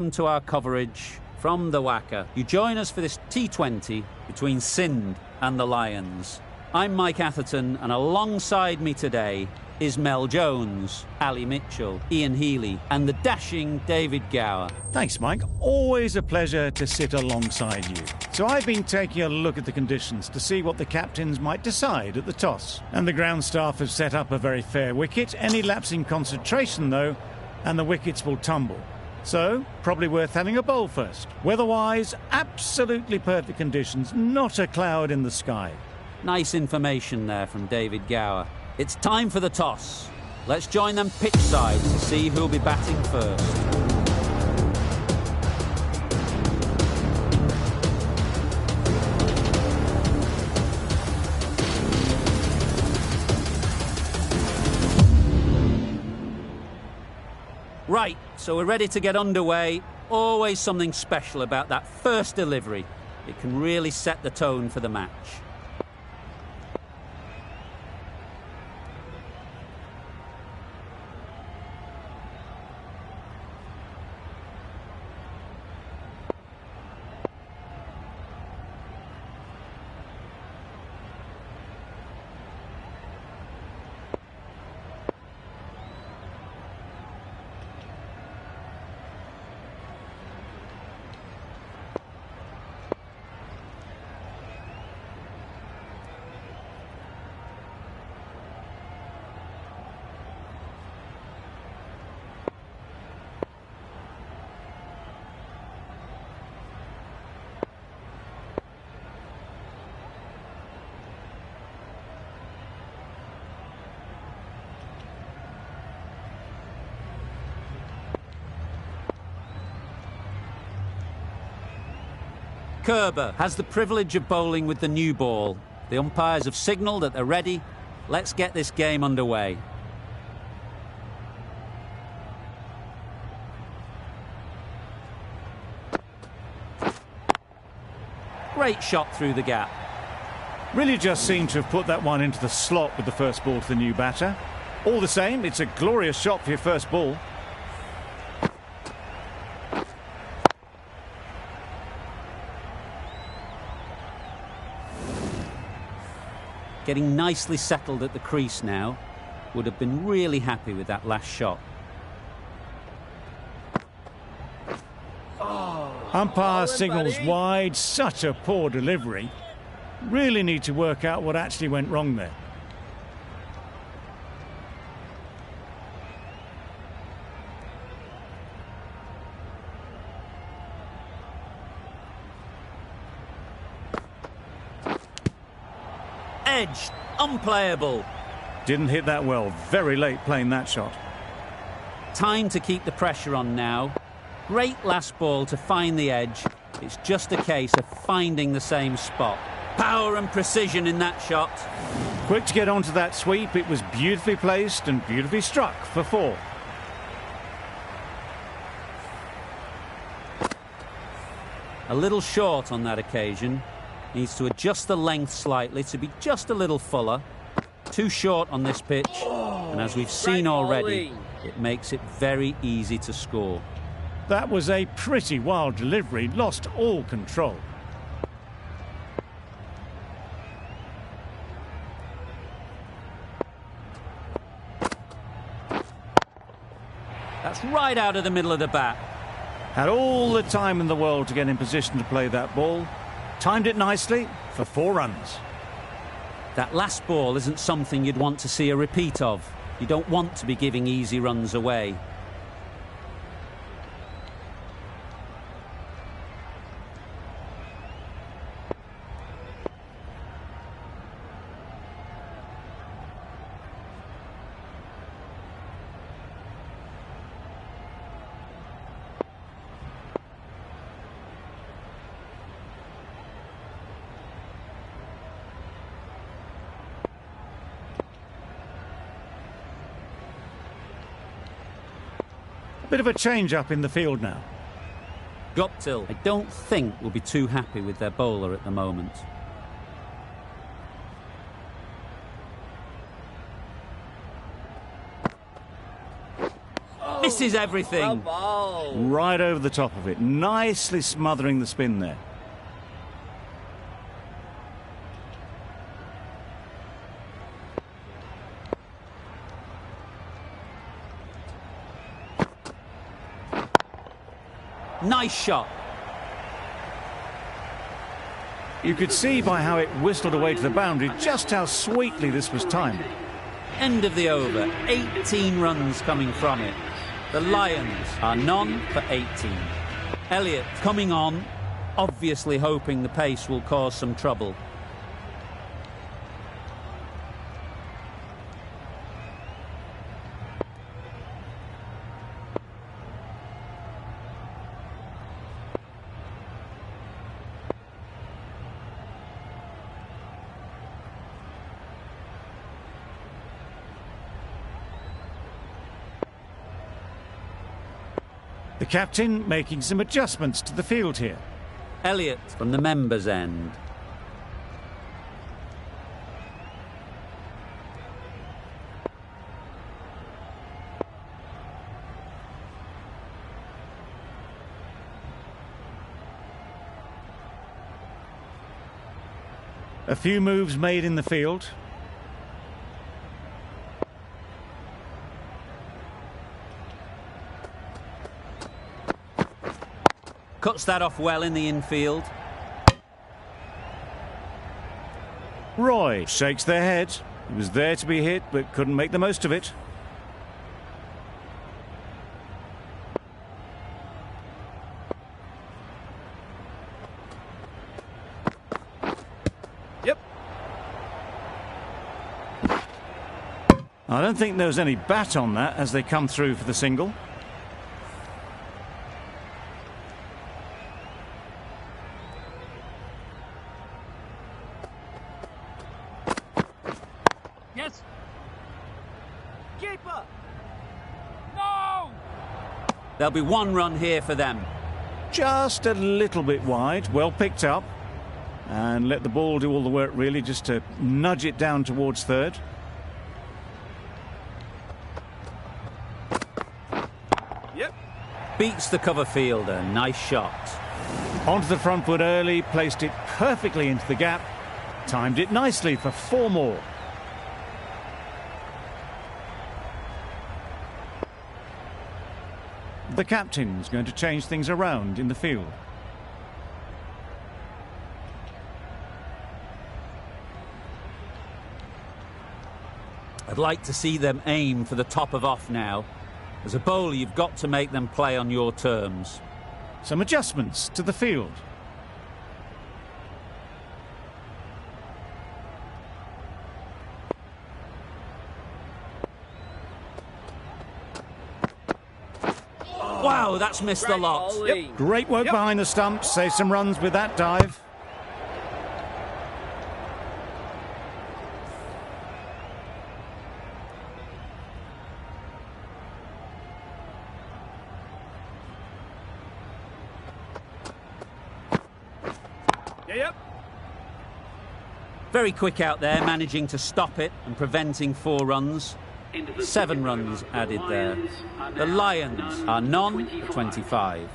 To our coverage from the WACA. You join us for this T20 between Sindh and the Lions. I'm Mike Atherton, and alongside me today is Mel Jones, Ali Mitchell, Ian Healy, and the dashing David Gower. Thanks, Mike. Always a pleasure to sit alongside you. So I've been taking a look at the conditions to see what the captains might decide at the toss. And the ground staff have set up a very fair wicket. Any lapse in concentration, though, and the wickets will tumble. So, probably worth having a bowl first. Weather-wise, absolutely perfect conditions, not a cloud in the sky. Nice information there from David Gower. It's time for the toss. Let's join them pitch side to see who'll be batting first. Right, so we're ready to get underway. Always something special about that first delivery. It can really set the tone for the match. Kerber has the privilege of bowling with the new ball. The umpires have signalled that they're ready. Let's get this game underway. Great shot through the gap. Really just seemed to have put that one into the slot with the first ball to the new batter. All the same, it's a glorious shot for your first ball. Getting nicely settled at the crease now. Would have been really happy with that last shot. Umpire signals wide. Such a poor delivery. Really need to work out what actually went wrong there. Edge, unplayable. Didn't hit that well. Very late playing that shot. Time to keep the pressure on now. Great last ball to find the edge. It's just a case of finding the same spot. Power and precision in that shot. Quick to get onto that sweep. It was beautifully placed and beautifully struck for 4. A little short on that occasion. Needs to adjust the length slightly to be just a little fuller. Too short on this pitch, and as we've seen already, it makes it very easy to score. That was a pretty wild delivery, lost all control. That's right out of the middle of the bat. Had all the time in the world to get in position to play that ball. Timed it nicely for 4 runs. That last ball isn't something you'd want to see a repeat of. You don't want to be giving easy runs away. Bit of a change-up in the field now. Guptill, I don't think will be too happy with their bowler at the moment. Misses everything. Right over the top of it. Nicely smothering the spin there. Nice shot. You could see by how it whistled away to the boundary just how sweetly this was timed. End of the over. 18 runs coming from it. The Lions are none for 18. Elliott coming on, obviously hoping the pace will cause some trouble. The captain making some adjustments to the field here. Elliott from the members' end. A few moves made in the field. Cuts that off well in the infield. Roy shakes their head. He was there to be hit, but couldn't make the most of it. Yep. I don't think there was any bat on that as they come through for the single. Yes. Keeper. No. There'll be one run here for them. Just a little bit wide, well picked up. And let the ball do all the work really, just to nudge it down towards third. Yep. Beats the cover fielder. Nice shot. Onto the front foot early, placed it perfectly into the gap. Timed it nicely for 4 more. The captain's going to change things around in the field. I'd like to see them aim for the top of off now. As a bowler, you've got to make them play on your terms. Some adjustments to the field. Wow, that's missed a lot. Yep. Great work behind the stumps. Save some runs with that dive. Yep. Very quick out there, managing to stop it and preventing 4 runs. 7 runs added there. The Lions are none for 25.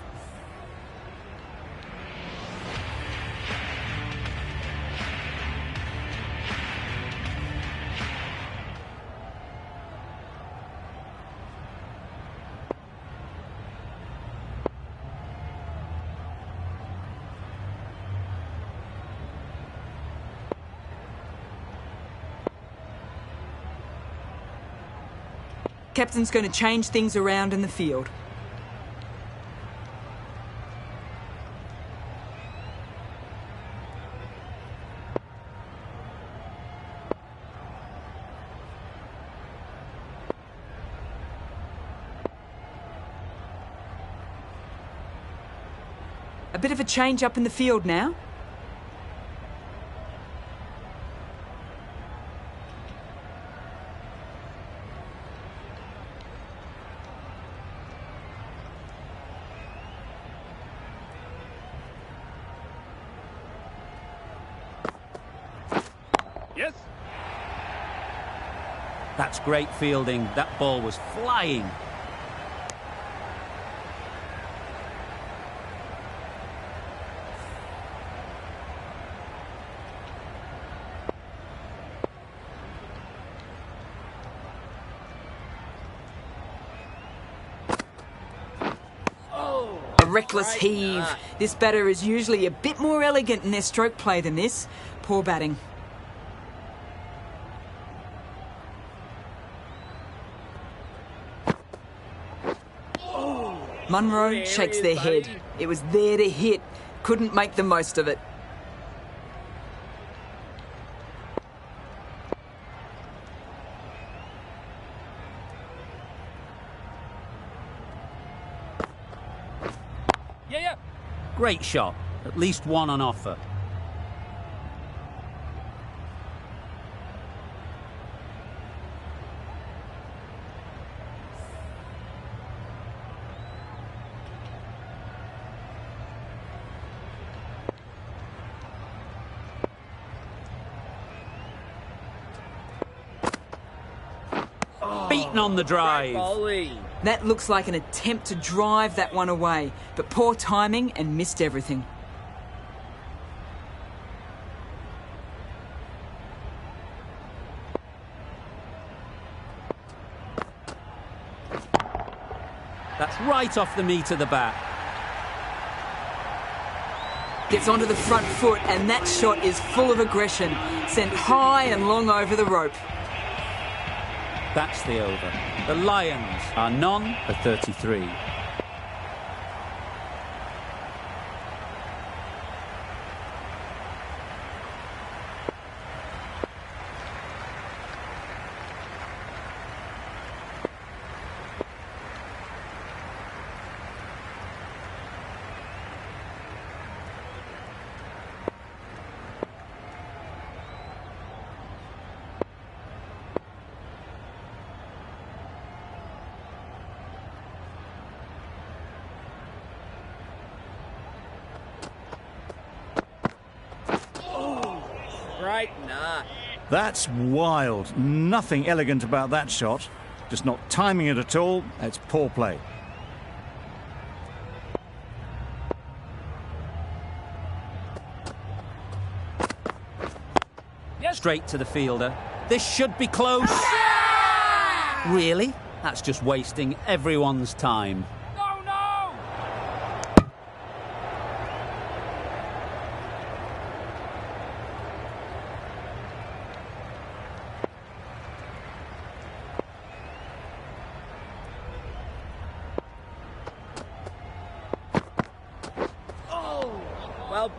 Captain's going to change things around in the field. A bit of a change up in the field now. Yes. That's great fielding. That ball was flying. reckless heave. This batter is usually a bit more elegant in their stroke play than this. Poor batting. Munro shakes their head. It was there to hit. Couldn't make the most of it. Yeah. Great shot. At least one on offer. Beaten on the drive. That looks like an attempt to drive that one away, but poor timing and missed everything. That's right off the meat of the bat. Gets onto the front foot, and that shot is full of aggression. Sent high and long over the rope. That's the over. The Lions are none for 33. That's wild. Nothing elegant about that shot. Just not timing it at all. It's poor play. Straight to the fielder. This should be close. Really? That's just wasting everyone's time. No!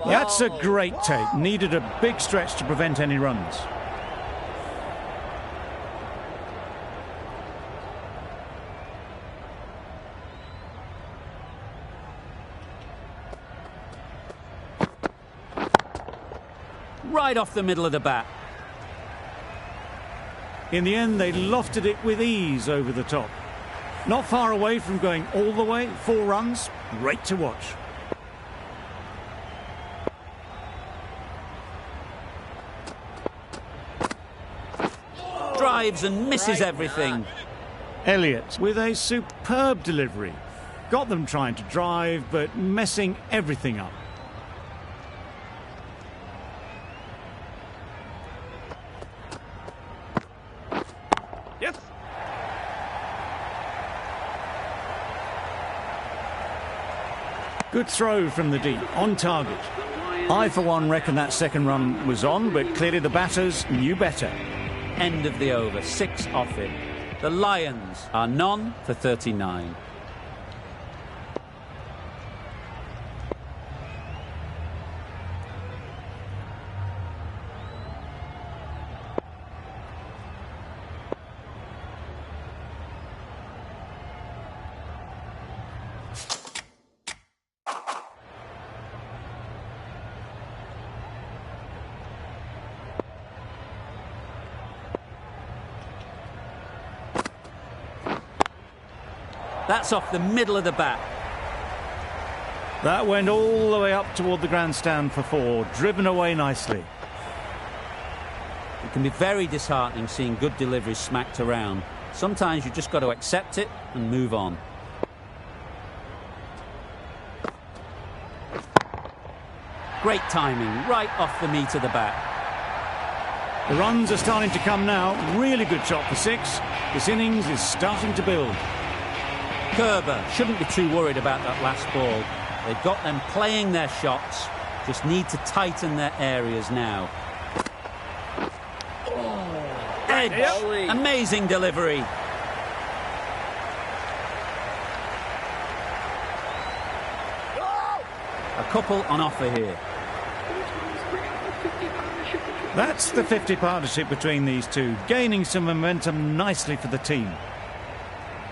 That's a great take. Needed a big stretch to prevent any runs. Right off the middle of the bat. In the end, they lofted it with ease over the top. Not far away from going all the way. 4 runs. Great to watch. Drives and misses everything. Elliott with a superb delivery. Got them trying to drive, but messing everything up. Yes. Good throw from the deep, on target. I, for one, reckon that second run was on, but clearly the batters knew better. End of the over. 6 off it. The Lions are none for 39. That's off the middle of the bat. That went all the way up toward the grandstand for 4, driven away nicely. It can be very disheartening seeing good deliveries smacked around. Sometimes you just got to accept it and move on. Great timing, right off the meat of the bat. The runs are starting to come now. Really good shot for 6. This innings is starting to build. Kerber shouldn't be too worried about that last ball. They've got them playing their shots, just need to tighten their areas now. Edge, amazing delivery. A couple on offer here. That's the 50 partnership between these two, gaining some momentum nicely for the team.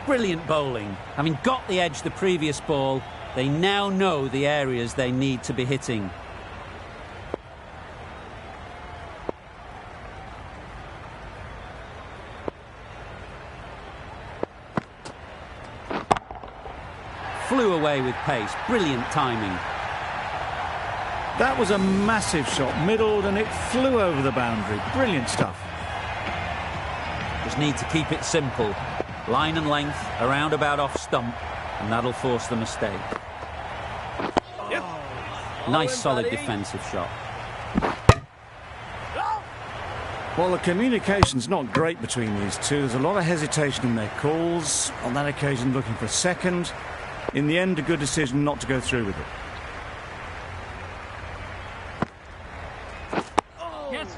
Brilliant bowling. Having got the edge the previous ball, they now know the areas they need to be hitting. Flew away with pace. Brilliant timing. That was a massive shot, middled, and it flew over the boundary. Brilliant stuff. Just need to keep it simple. Line and length, around about off stump, and that'll force the mistake. Yep. Nice solid defensive shot. Well, the communication's not great between these two. There's a lot of hesitation in their calls. On that occasion, looking for a second. In the end, a good decision not to go through with it. Yes.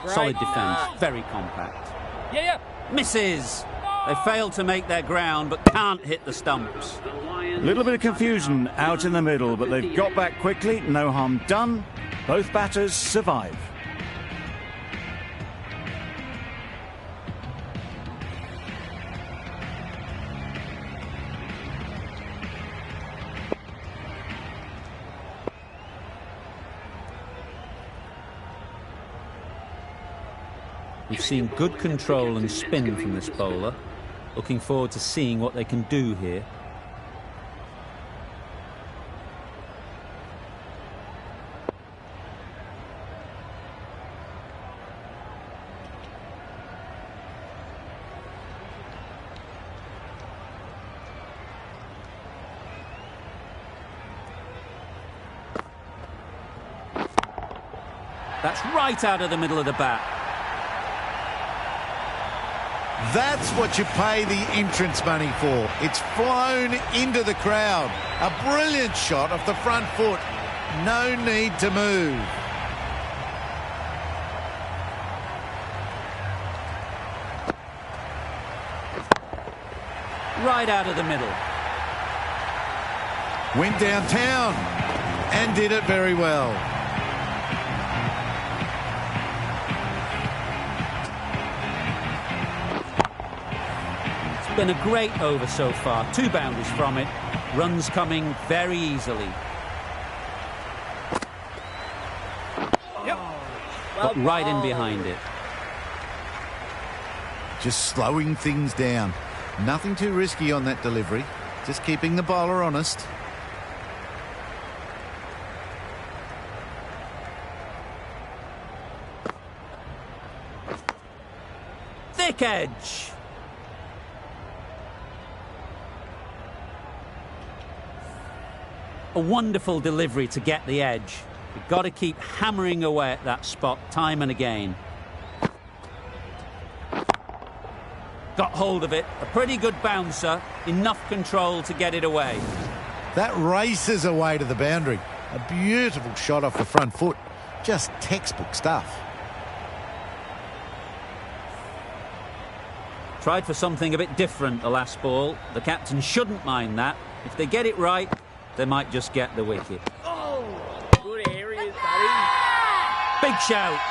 Solid defence, very compact. Yeah. Misses! They failed to make their ground, but can't hit the stumps. A little bit of confusion out in the middle, but they've got back quickly. No harm done. Both batters survive. We've seen good control and spin from this bowler. Looking forward to seeing what they can do here. That's right out of the middle of the bat. That's what you pay the entrance money for. It's flown into the crowd. A brilliant shot off the front foot. No need to move. Right out of the middle. Went downtown and did it very well. Been a great over so far. 2 boundaries from it. Runs coming very easily. Yep. Got right in behind it. Just slowing things down. Nothing too risky on that delivery. Just keeping the bowler honest. Thick edge. A wonderful delivery to get the edge. You've got to keep hammering away at that spot time and again. Got hold of it. A pretty good bouncer. Enough control to get it away. That races away to the boundary. A beautiful shot off the front foot. Just textbook stuff. Tried for something a bit different the last ball. The captain shouldn't mind that. If they get it right, they might just get the wicket. Oh, good areas, buddy. Big shout.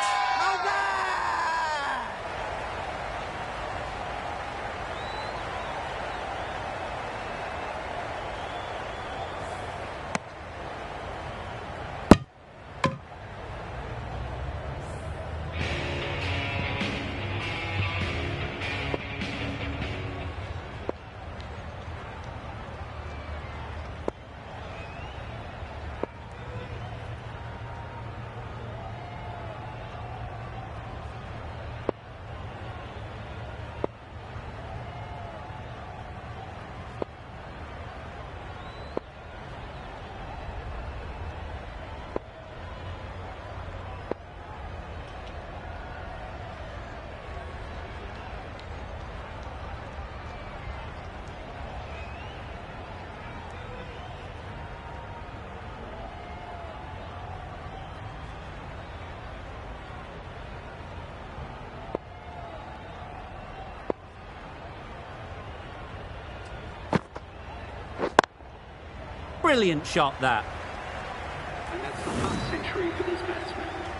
Brilliant shot, that.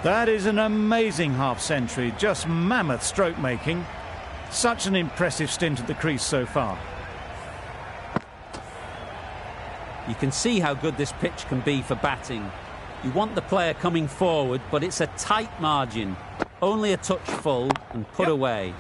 That is an amazing half-century, just mammoth stroke making. Such an impressive stint at the crease so far. You can see how good this pitch can be for batting. You want the player coming forward, but it's a tight margin. Only a touch full and put away.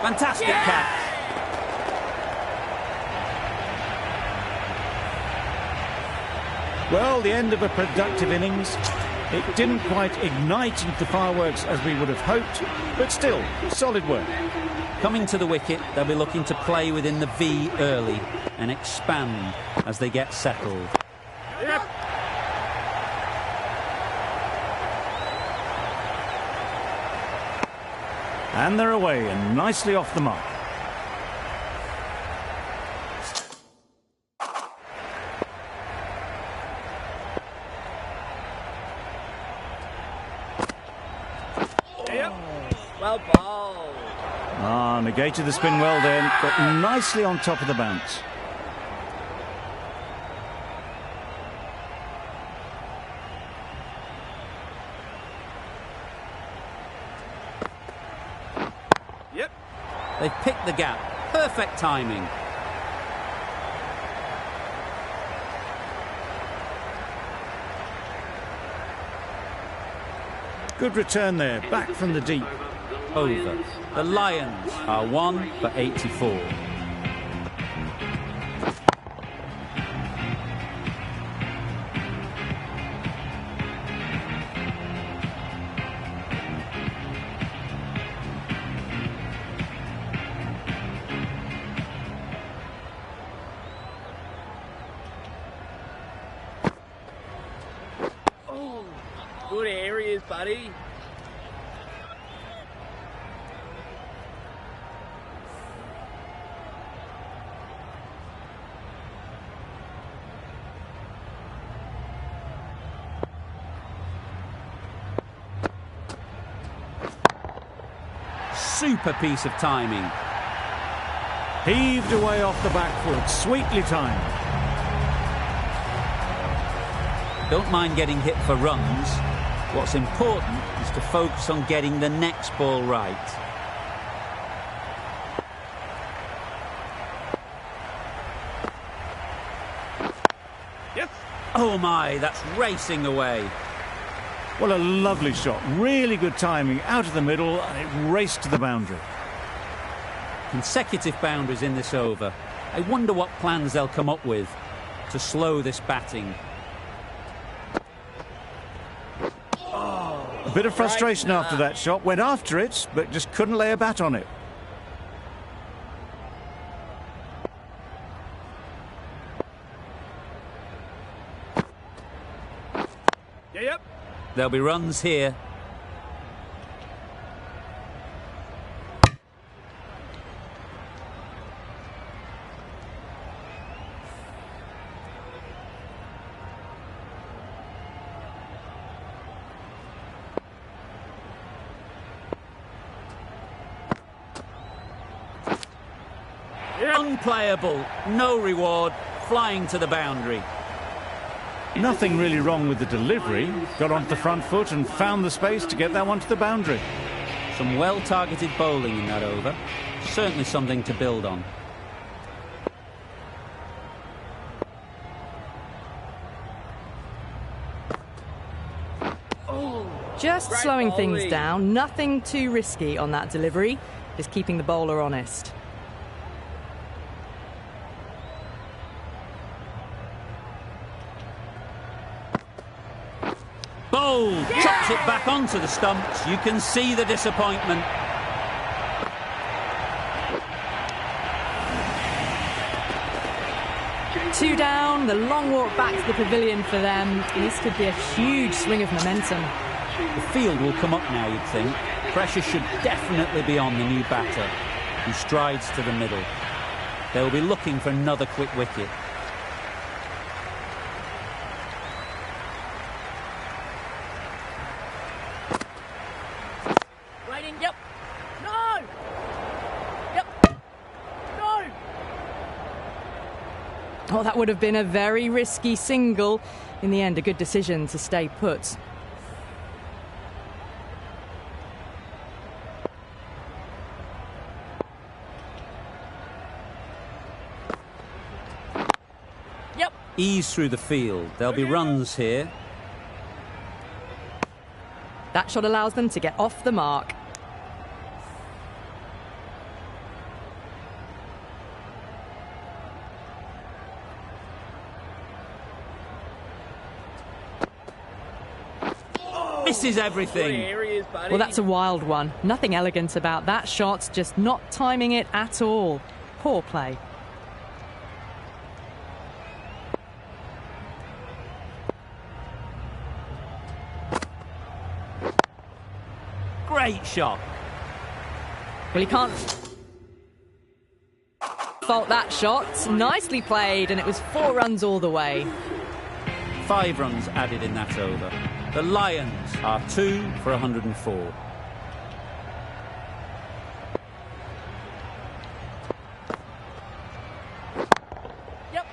Fantastic catch. Well, the end of a productive innings. It didn't quite ignite into fireworks as we would have hoped, but still, solid work. Coming to the wicket, they'll be looking to play within the V early and expand as they get settled. Yep. And they're away and nicely off the mark. Yep. Well bowled. Ah, negated the spin well then, got nicely on top of the bounce. Yep. They've picked the gap. Perfect timing. Good return there, back from the deep. Over. The Lions are 1 for 84. Oh, good areas, buddy. Super piece of timing. Heaved away off the back foot, sweetly timed. Don't mind getting hit for runs. What's important is to focus on getting the next ball right. Yes. Oh my, that's racing away. Well, a lovely shot, really good timing, out of the middle, and it raced to the boundary. Consecutive boundaries in this over. I wonder what plans they'll come up with to slow this batting. A bit of frustration after that shot, went after it, but just couldn't lay a bat on it. Yep. There'll be runs here. Unplayable, no reward, flying to the boundary. Nothing really wrong with the delivery. Got onto the front foot and found the space to get that one to the boundary. Some well-targeted bowling in that over. Certainly something to build on. Just Great slowing bowling. things down, nothing too risky on that delivery, just keeping the bowler honest. Bold, chops it back onto the stumps. You can see the disappointment. Two down, the long walk back to the pavilion for them. This could be a huge swing of momentum. The field will come up now, you'd think. Pressure should definitely be on the new batter. who strides to the middle. They'll be looking for another quick wicket. Waiting, yep. No! Yep. No! Oh, that would have been a very risky single. In the end, a good decision to stay put. Yep. Ease through the field. There'll be runs here. That shot allows them to get off the mark. Misses everything. Areas, buddy. Well, that's a wild one. Nothing elegant about that shot, just not timing it at all. Poor play. Great shot. Well, he can't fault that shot. Nicely played, and it was 4 runs all the way. 5 runs added in that over. The Lions are 2 for 104. Yep.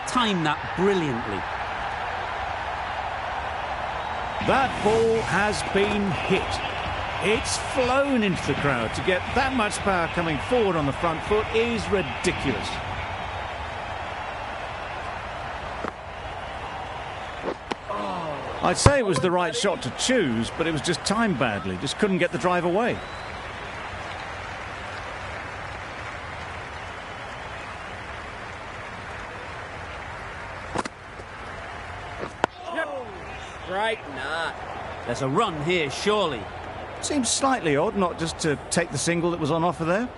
Timed that brilliantly. That ball has been hit. It's flown into the crowd. To get that much power coming forward on the front foot is ridiculous. I'd say it was the right shot to choose, but it was just timed badly. Just couldn't get the drive away. Great nut. There's a run here, surely. Seems slightly odd not just to take the single that was on offer there.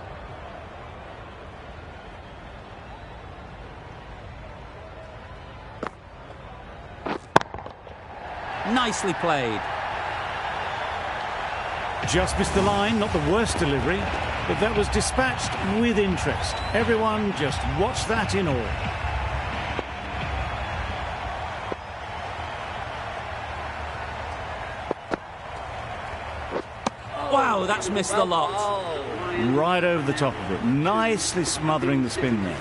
Nicely played. Just missed the line, not the worst delivery, but that was dispatched with interest. Everyone just watched that in awe. Wow, that's missed the lot. Right over the top of it, nicely smothering the spin there.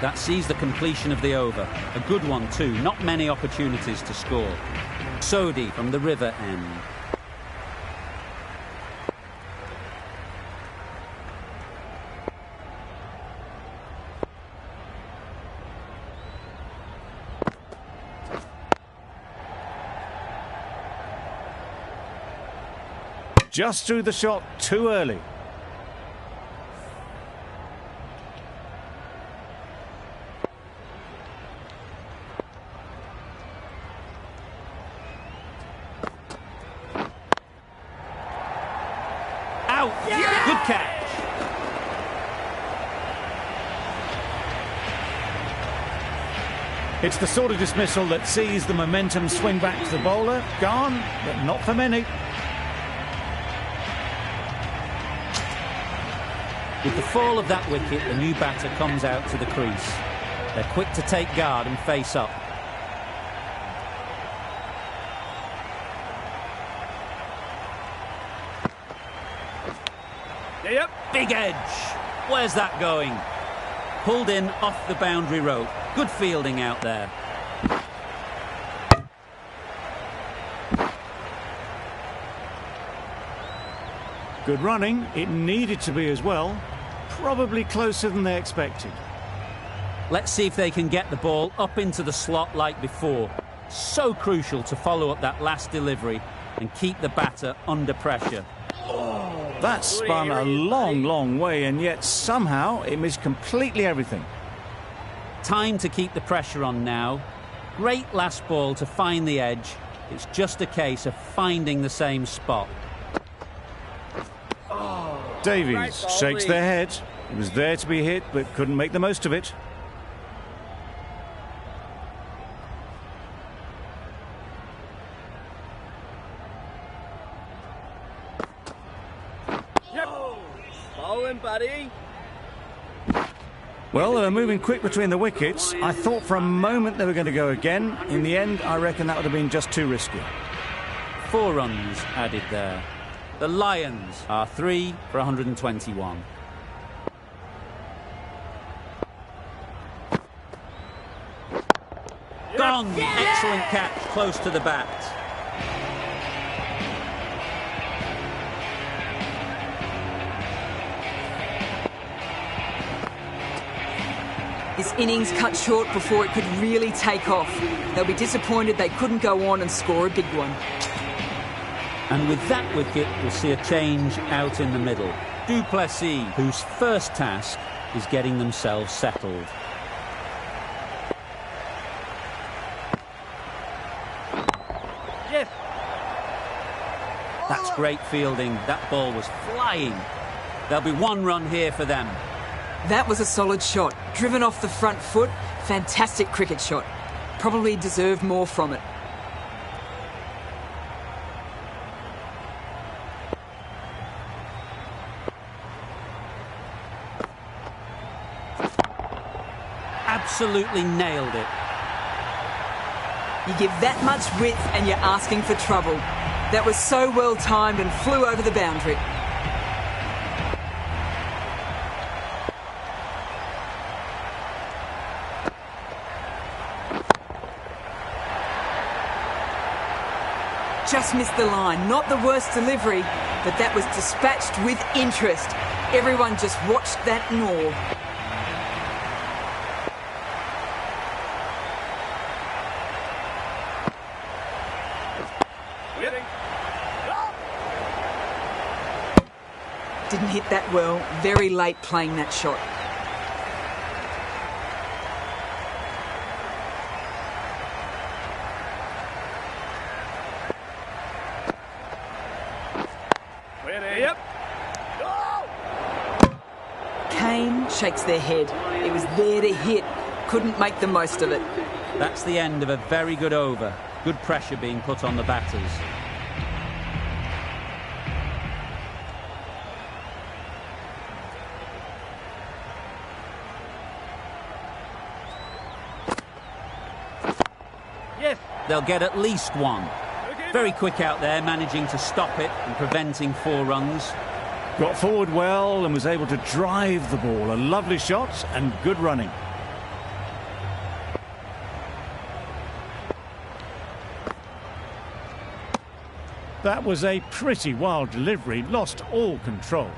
That sees the completion of the over. A good one too, not many opportunities to score. Sodhi from the river end. Just threw the shot too early. Out! Yeah! Good catch. It's the sort of dismissal that sees the momentum swing back to the bowler. Gone, but not for many. With the fall of that wicket, the new batter comes out to the crease. They're quick to take guard and face up. Yep. Big edge. Where's that going? Pulled in off the boundary rope. Good fielding out there. Good running. It needed to be as well. Probably closer than they expected. Let's see if they can get the ball up into the slot like before. So crucial to follow up that last delivery and keep the batter under pressure. That spun a long, long way, and yet somehow it missed completely everything. time to keep the pressure on now. Great last ball to find the edge. It's just a case of finding the same spot. Davies shakes their head. He was there to be hit, but couldn't make the most of it. Bowling, buddy. Well, they were moving quick between the wickets. I thought for a moment they were going to go again. In the end, I reckon that would have been just too risky. 4 runs added there. The Lions are 3 for 121. Gone! Excellent catch, close to the bat. This innings cut short before it could really take off. They'll be disappointed they couldn't go on and score a big one. And with that wicket, we'll see a change out in the middle. Du Plessis, whose first task is getting themselves settled. Yes. That's great fielding. That ball was flying. There'll be 1 run here for them. That was a solid shot. Driven off the front foot. Fantastic cricket shot. Probably deserved more from it. Absolutely nailed it. You give that much width and you're asking for trouble. That was so well timed and flew over the boundary. Just missed the line. Not the worst delivery, but that was dispatched with interest. Everyone just watched that in awe. Didn't hit that well. Very late playing that shot. Yep. Kane shakes their head. It was there to hit. Couldn't make the most of it. That's the end of a very good over. Good pressure being put on the batters. Yes. They'll get at least 1. Very quick out there, managing to stop it and preventing 4 runs. Got forward well and was able to drive the ball. A lovely shot and good running. That was a pretty wild delivery. Lost all control.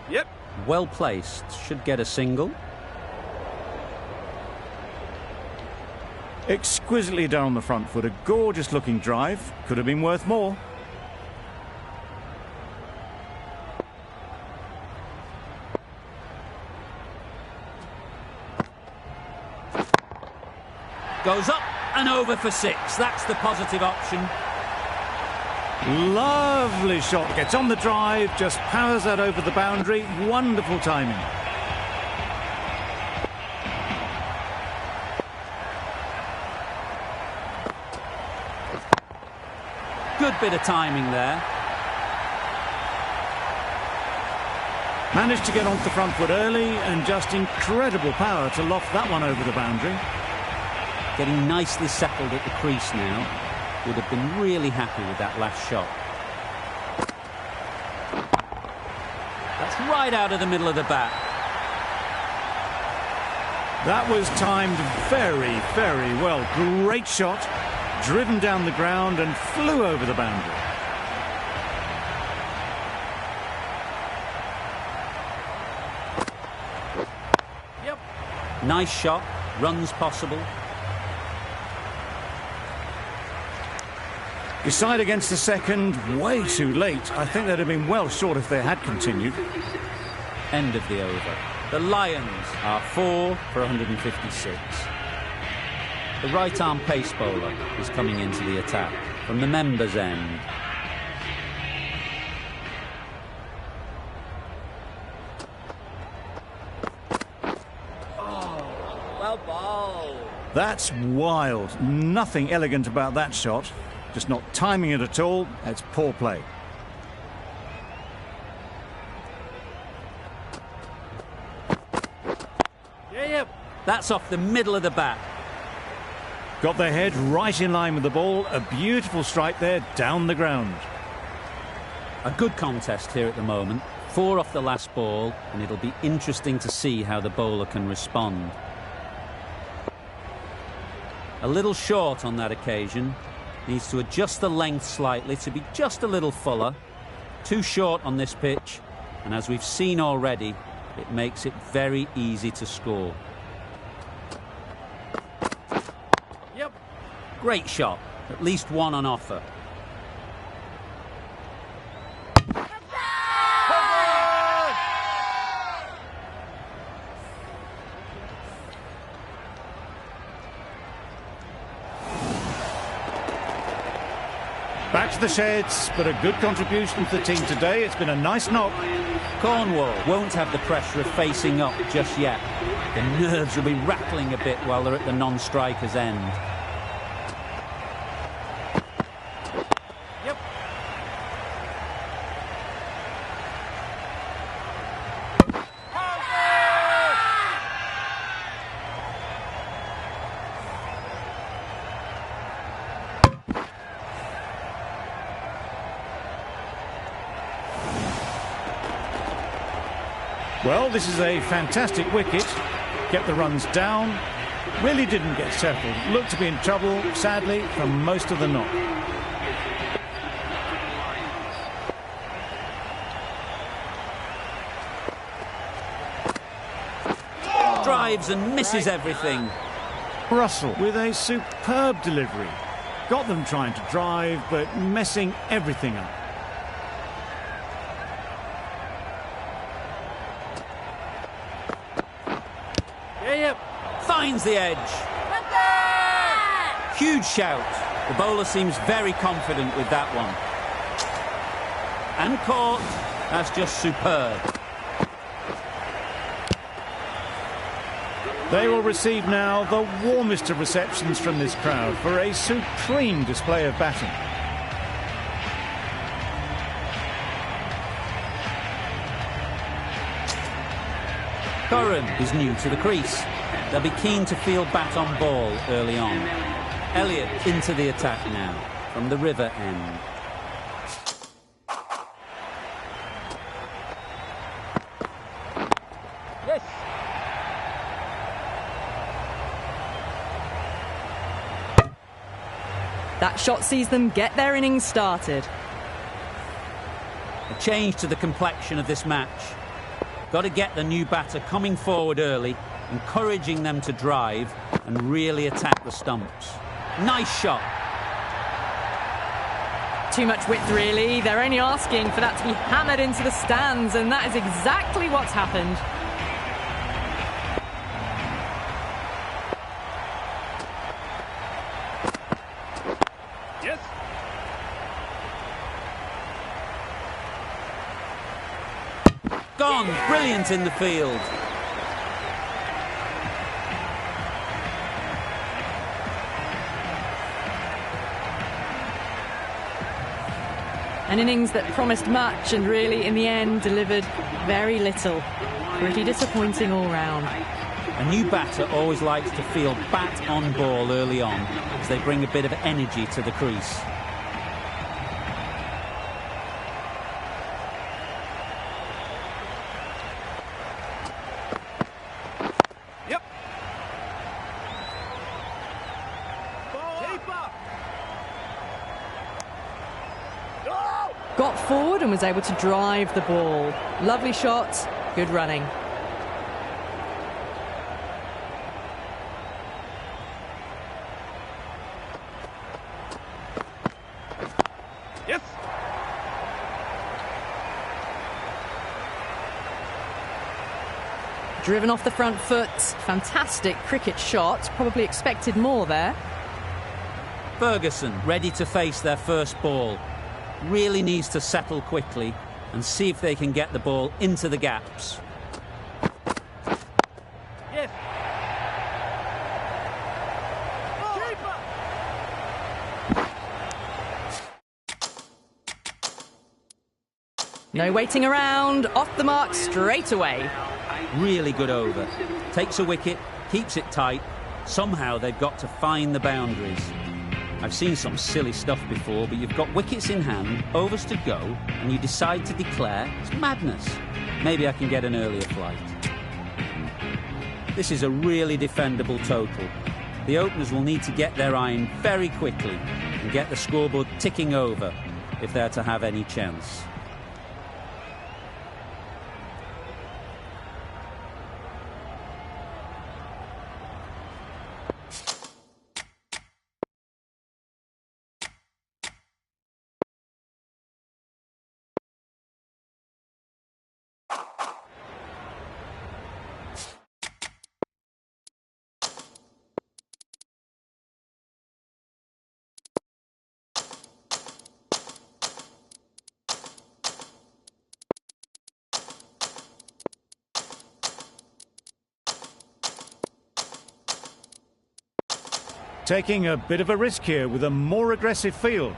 Yep. Well placed. Should get a single. Exquisitely done on the front foot. A gorgeous looking drive. Could have been worth more. Goes up and over for 6. That's the positive option. Lovely shot. Gets on the drive. Just powers that over the boundary. Wonderful timing. Good bit of timing there. Managed to get onto the front foot early and just incredible power to loft that one over the boundary. Getting nicely settled at the crease now. Would have been really happy with that last shot. That's right out of the middle of the bat. That was timed very, very well. Great shot. Driven down the ground and flew over the boundary. Yep. Nice shot. runs possible. Decide against the second, way too late. I think they'd have been well short if they had continued. End of the over. The Lions are 4 for 156. The right-arm pace bowler is coming into the attack from the members' end. Well bowled. That's wild. Nothing elegant about that shot. Just not timing it at all. It's poor play. Yep. That's off the middle of the bat. Got their head right in line with the ball. A beautiful strike there, down the ground. A good contest here at the moment. 4 off the last ball, and it'll be interesting to see how the bowler can respond. A little short on that occasion. Needs to adjust the length slightly to be just a little fuller. Too short on this pitch, and as we've seen already, it makes it very easy to score. Yep. Great shot. At least one on offer. Back to the sheds, but a good contribution to the team today. It's been a nice knock. Cornwall won't have the pressure of facing up just yet. The nerves will be rattling a bit while they're at the non-striker's end. Yep. Well, this is a fantastic wicket. Kept the runs down. Really didn't get settled. Looked to be in trouble, sadly, for most of the knock. Drives and misses everything. Russell with a superb delivery. Got them trying to drive, but messing everything up. Yep. Finds the edge. Huge shout. The bowler seems very confident with that one. And caught. That's just superb. They will receive now the warmest of receptions from this crowd for a supreme display of batting. Curran is new to the crease. They'll be keen to field bat on ball early on. Elliott into the attack now from the river end. Yes. That shot sees them get their innings started. A change to the complexion of this match. Got to get the new batter coming forward early, encouraging them to drive and really attack the stumps. Nice shot. Too much width, really. They're only asking for that to be hammered into the stands, and that is exactly what's happened. Yes. Gone. Brilliant in the field. An innings that promised much and really, in the end, delivered very little. Pretty disappointing all round. A new batter always likes to field bat on ball early on, as they bring a bit of energy to the crease. Yep. Keeper. Oh! Got forward and was able to drive the ball. Lovely shot, good running. Driven off the front foot. Fantastic cricket shot. Probably expected more there. Ferguson ready to face their first ball. Really needs to settle quickly and see if they can get the ball into the gaps. Yes. No waiting around. Off the mark straight away. Really good over. Takes a wicket, keeps it tight. Somehow they've got to find the boundaries. I've seen some silly stuff before, but you've got wickets in hand, overs to go, and you decide to declare it's madness. Maybe I can get an earlier flight. This is a really defendable total. The openers will need to get their iron very quickly and get the scoreboard ticking over if they're to have any chance. Taking a bit of a risk here with a more aggressive field.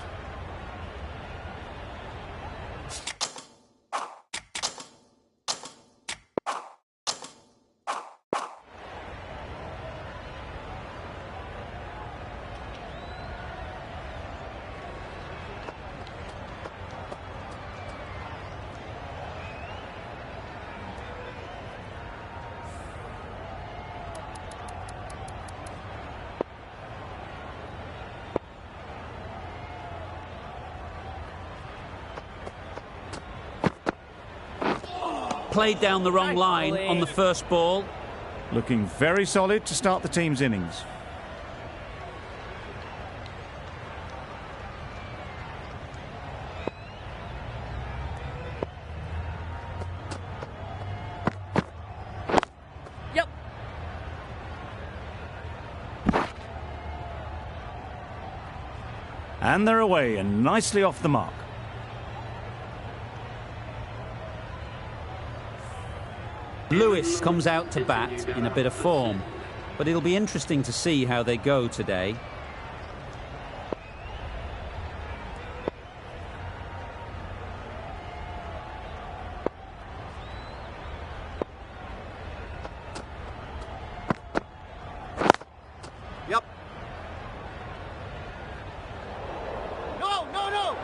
Played down the wrong line on the first ball. Looking very solid to start the team's innings. Yep. And they're away and nicely off the mark. Lewis comes out to bat in a bit of form, but it'll be interesting to see how they go today. Yep. No.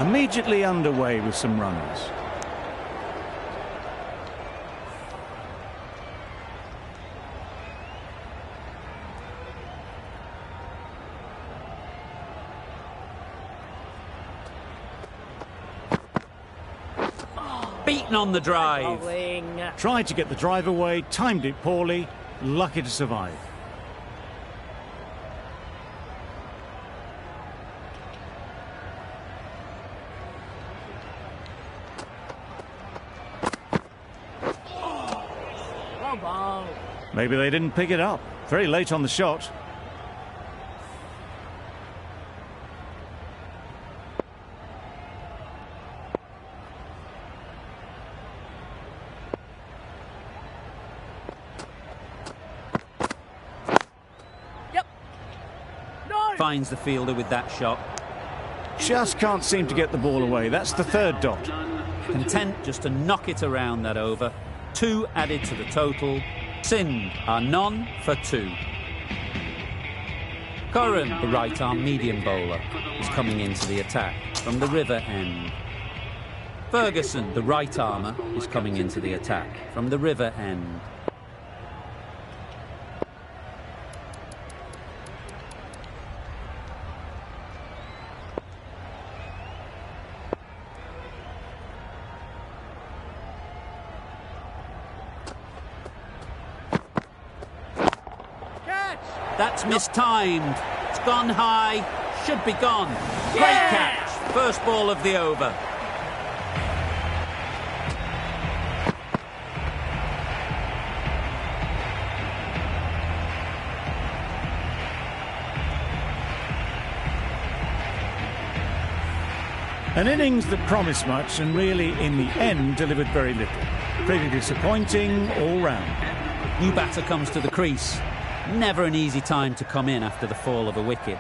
Immediately underway with some runners. Beaten on the drive. Tried to get the drive away, timed it poorly, lucky to survive. Maybe they didn't pick it up. Very late on the shot. Finds the fielder with that shot. Just can't seem to get the ball away. That's the third dot. Content just to knock it around that over. 2 added to the total. Sindh are none for 2. Curran, the right-arm medium bowler, is coming into the attack from the river end. Ferguson, the right-armer, is coming into the attack from the river end. That's mistimed. It's gone high. Should be gone. Great catch. First ball of the over. An innings that promised much and really, in the end, delivered very little. Pretty disappointing all round. New batter comes to the crease. Never an easy time to come in after the fall of a wicket.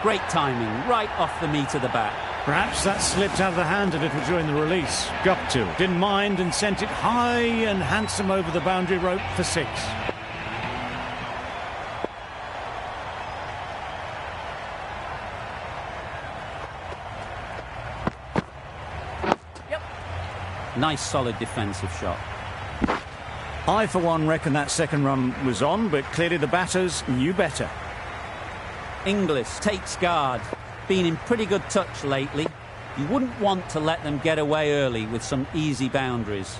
Great timing, right off the meat of the bat. Perhaps that slipped out of the hand a little during the release. Guptill didn't mind and sent it high and handsome over the boundary rope for 6. Nice solid defensive shot. I, for one, reckon that second run was on, but clearly the batters knew better. Inglis takes guard. Been in pretty good touch lately. You wouldn't want to let them get away early with some easy boundaries.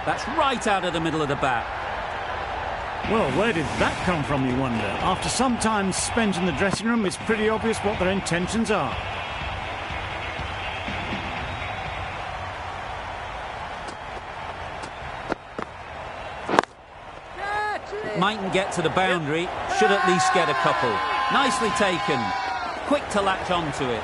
That's right out of the middle of the bat. Well, where did that come from, you wonder? After some time spent in the dressing room, it's pretty obvious what their intentions are. Mightn't get to the boundary, should at least get a couple. Nicely taken. Quick to latch onto it.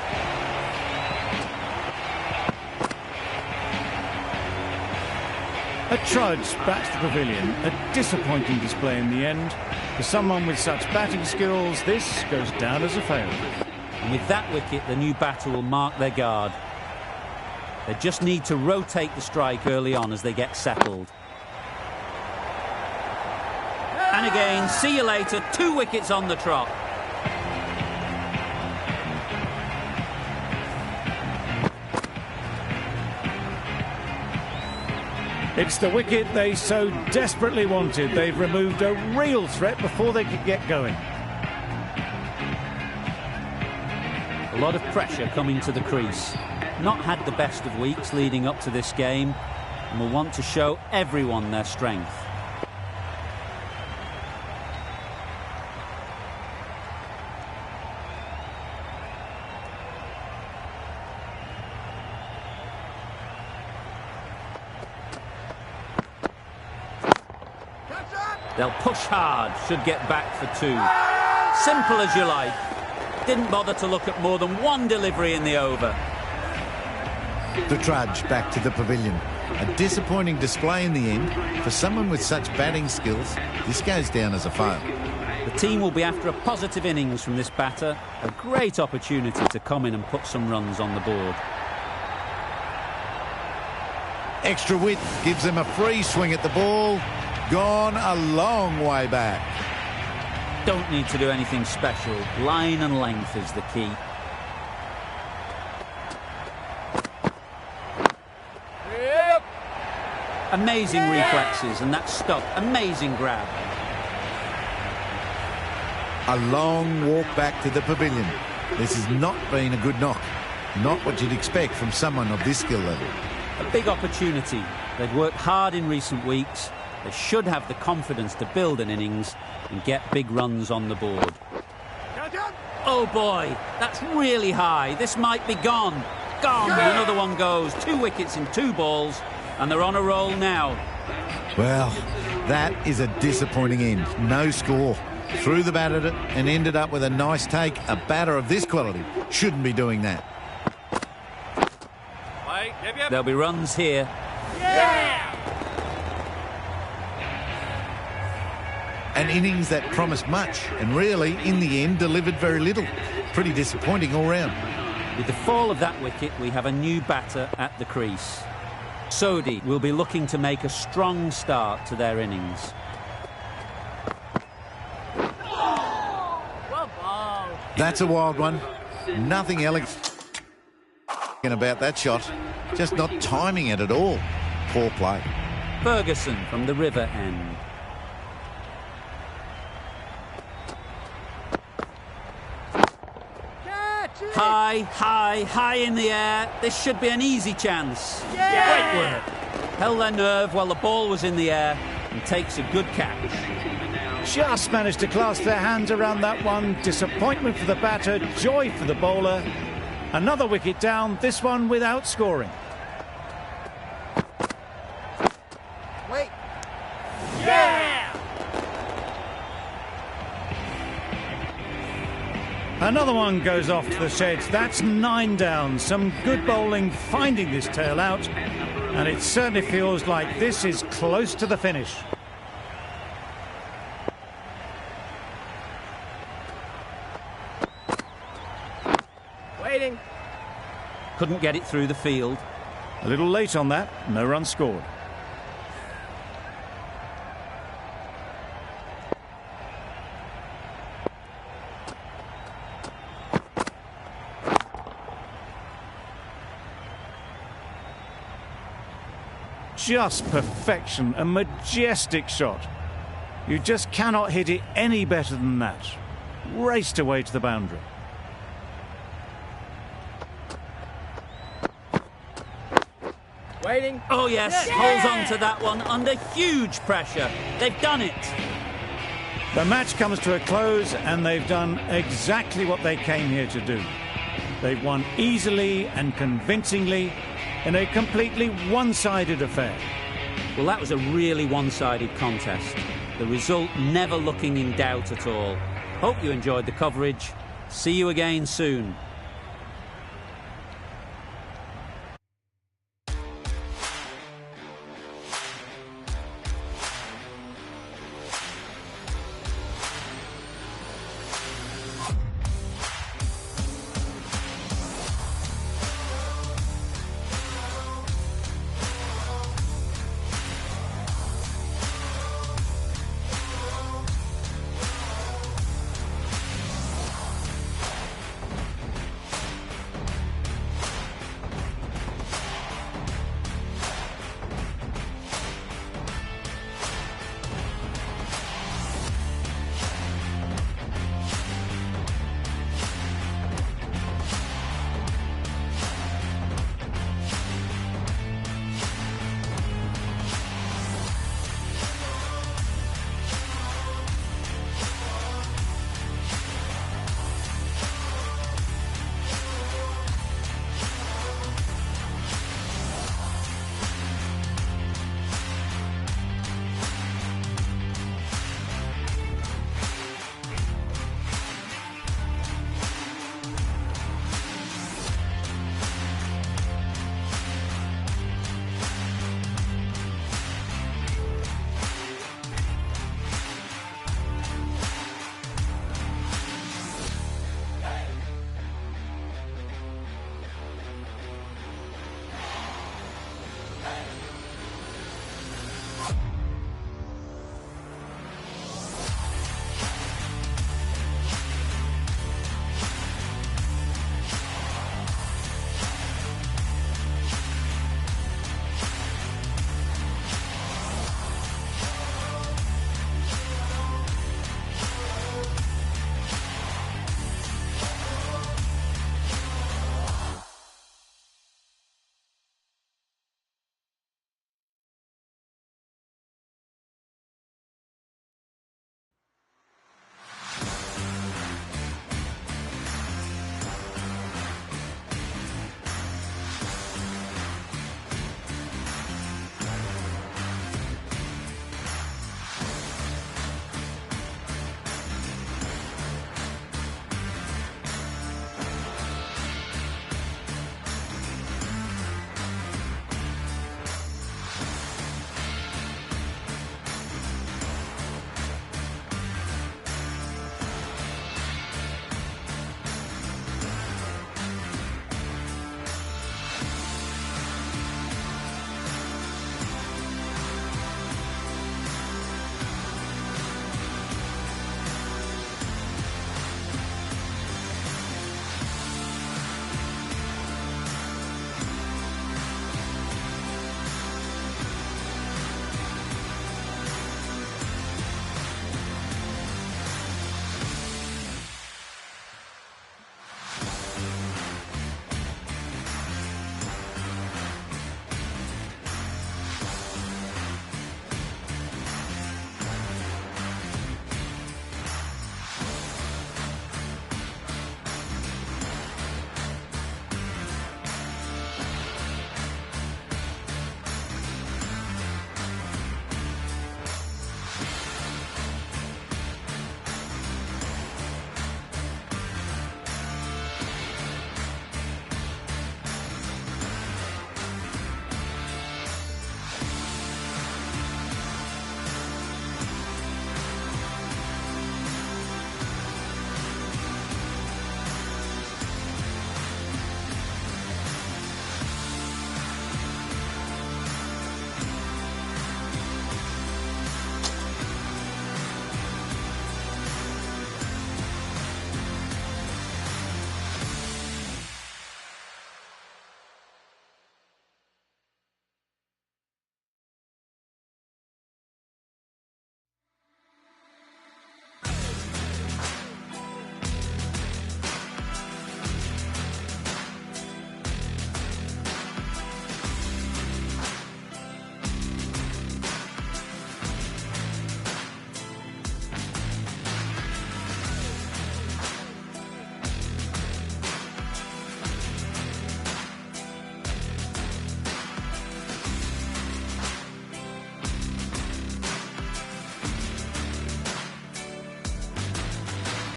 A trudge back to the pavilion. A disappointing display in the end. For someone with such batting skills, this goes down as a failure. And with that wicket, the new batter will mark their guard. They just need to rotate the strike early on as they get settled. And again, see you later, 2 wickets on the trot. It's the wicket they so desperately wanted. They've removed a real threat before they could get going. A lot of pressure coming to the crease. Not had the best of weeks leading up to this game, and will want to show everyone their strength. They'll push hard, should get back for 2. Simple as you like. Didn't bother to look at more than 1 delivery in the over. The trudge back to the pavilion. A disappointing display in the end. For someone with such batting skills, this goes down as a fail. The team will be after a positive innings from this batter. A great opportunity to come in and put some runs on the board. Extra width gives them a free swing at the ball. Gone a long way back. Don't need to do anything special. Line and length is the key. Yep. Amazing reflexes, and that stuck. Amazing grab. A long walk back to the pavilion. This has not been a good knock. Not what you'd expect from someone of this skill level. A big opportunity. They've worked hard in recent weeks. They should have the confidence to build an innings and get big runs on the board. Oh boy, that's really high. This might be gone. Gone. Another one goes. 2 wickets in 2 balls, and they're on a roll now. Well, that is a disappointing end. No score. Threw the bat at it and ended up with a nice take. A batter of this quality shouldn't be doing that. Yep. There'll be runs here. Yeah! An innings that promised much and really, in the end, delivered very little. Pretty disappointing all round. With the fall of that wicket, we have a new batter at the crease. Sodhi will be looking to make a strong start to their innings. That's a wild one. Nothing elegant about that shot. Just not timing it at all. Poor play. Ferguson from the river end. High, high, high in the air. This should be an easy chance. Great work. Held their nerve while the ball was in the air and takes a good catch. Just managed to clasp their hands around that one. Disappointment for the batter, joy for the bowler. Another wicket down, this one without scoring. Wait. Yeah! Another one goes off to the sheds. That's 9 down. Some good bowling finding this tail out. And it certainly feels like this is close to the finish. Waiting. Couldn't get it through the field. A little late on that, no run scored. Just perfection, a majestic shot. You just cannot hit it any better than that. Raced away to the boundary. Waiting. Oh yes, holds on to that one under huge pressure. They've done it. The match comes to a close and they've done exactly what they came here to do. They've won easily and convincingly in a completely one-sided affair. Well, that was a really one-sided contest. The result never looking in doubt at all. Hope you enjoyed the coverage. See you again soon.